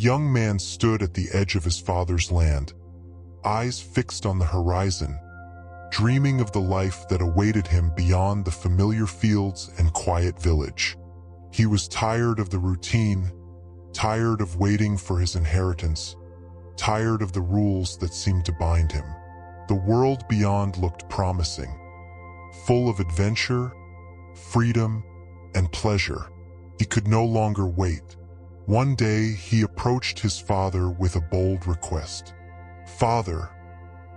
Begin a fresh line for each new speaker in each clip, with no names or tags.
young man stood at the edge of his father's land, eyes fixed on the horizon, dreaming of the life that awaited him beyond the familiar fields and quiet village. He was tired of the routine, tired of waiting for his inheritance, tired of the rules that seemed to bind him. The world beyond looked promising, full of adventure, freedom, and pleasure. He could no longer wait. One day, he approached his father with a bold request. "Father,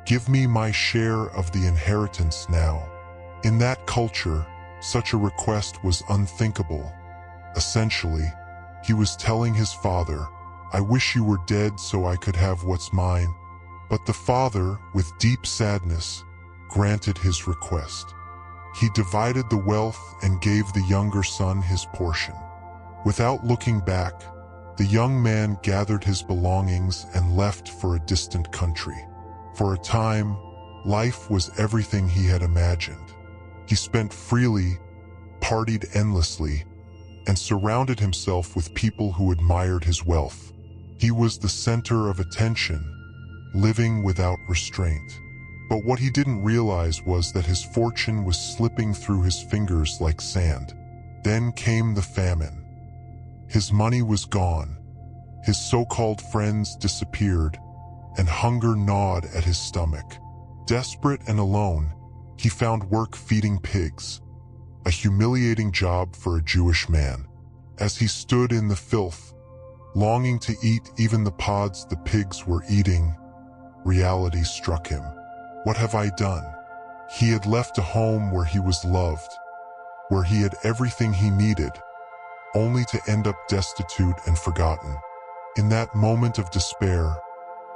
give me my share of the inheritance now." In that culture, such a request was unthinkable. Essentially, he was telling his father, "I wish you were dead so I could have what's mine." But the father, with deep sadness, granted his request. He divided the wealth and gave the younger son his portion. Without looking back, the young man gathered his belongings and left for a distant country. For a time, life was everything he had imagined. He spent freely, partied endlessly, and surrounded himself with people who admired his wealth. He was the center of attention, living without restraint. But what he didn't realize was that his fortune was slipping through his fingers like sand. Then came the famine. His money was gone, his so-called friends disappeared, and hunger gnawed at his stomach. Desperate and alone, he found work feeding pigs, a humiliating job for a Jewish man. As he stood in the filth, longing to eat even the pods the pigs were eating, reality struck him. What have I done? He had left a home where he was loved, where he had everything he needed, only to end up destitute and forgotten. In that moment of despair,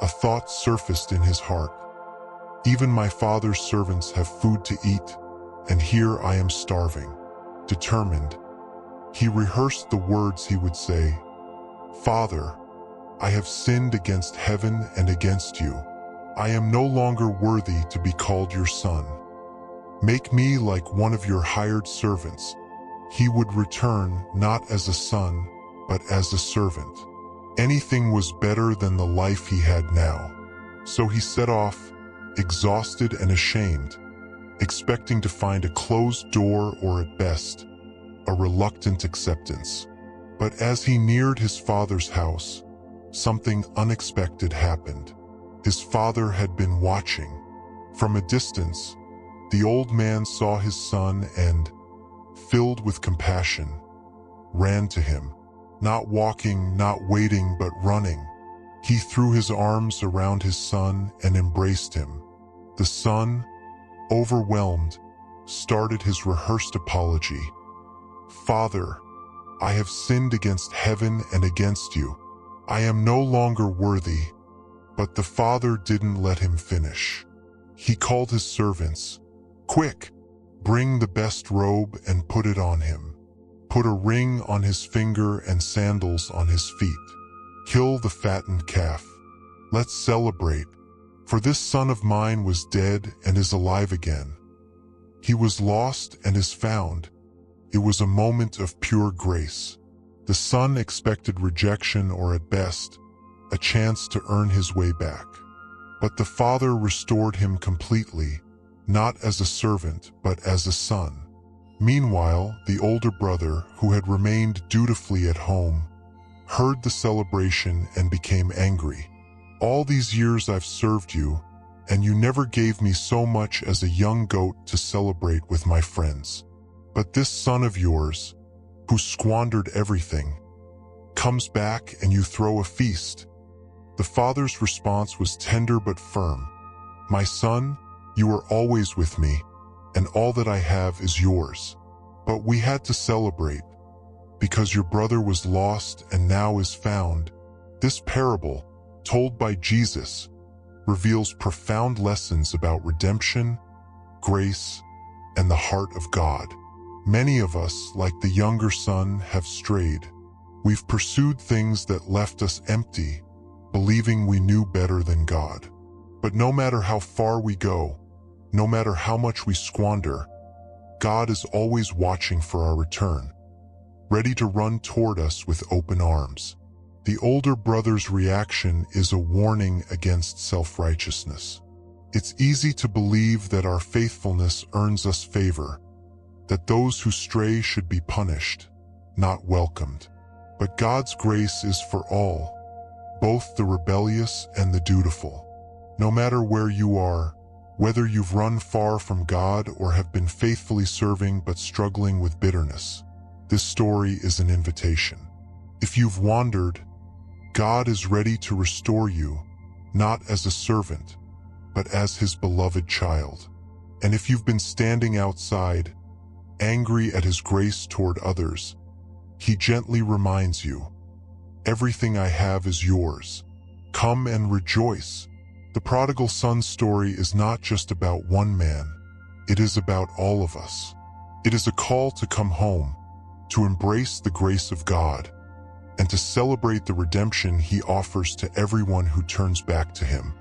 a thought surfaced in his heart. Even my father's servants have food to eat, and here I am starving. Determined, he rehearsed the words he would say. "Father, I have sinned against heaven and against you. I am no longer worthy to be called your son. Make me like one of your hired servants." He would return not as a son, but as a servant. Anything was better than the life he had now. So he set off, exhausted and ashamed, expecting to find a closed door or at best, a reluctant acceptance. But as he neared his father's house, something unexpected happened. His father had been watching. From a distance, the old man saw his son and, filled with compassion, ran to him. Not walking, not waiting, but running. He threw his arms around his son and embraced him. The son, overwhelmed, started his rehearsed apology. "Father, I have sinned against heaven and against you. I am no longer worthy." But the father didn't let him finish. He called his servants. "Quick, bring the best robe and put it on him. Put a ring on his finger and sandals on his feet. Kill the fattened calf. Let's celebrate, for this son of mine was dead and is alive again. He was lost and is found." It was a moment of pure grace. The son expected rejection or at best, a chance to earn his way back. But the father restored him completely, not as a servant, but as a son. Meanwhile, the older brother, who had remained dutifully at home, heard the celebration and became angry. "All these years I've served you, and you never gave me so much as a young goat to celebrate with my friends. But this son of yours, who squandered everything, comes back and you throw a feast." The father's response was tender but firm. "My son, you are always with me, and all that I have is yours. But we had to celebrate, because your brother was lost and now is found." This parable, told by Jesus, reveals profound lessons about redemption, grace, and the heart of God. Many of us, like the younger son, have strayed. We've pursued things that left us empty, believing we knew better than God. But no matter how far we go, no matter how much we squander, God is always watching for our return, ready to run toward us with open arms. The older brother's reaction is a warning against self-righteousness. It's easy to believe that our faithfulness earns us favor, that those who stray should be punished, not welcomed. But God's grace is for all, both the rebellious and the dutiful. No matter where you are, whether you've run far from God or have been faithfully serving but struggling with bitterness, this story is an invitation. If you've wandered, God is ready to restore you, not as a servant, but as his beloved child. And if you've been standing outside, angry at his grace toward others, he gently reminds you, everything I have is yours. Come and rejoice. The prodigal son story is not just about one man. It is about all of us. It is a call to come home, to embrace the grace of God, and to celebrate the redemption he offers to everyone who turns back to him.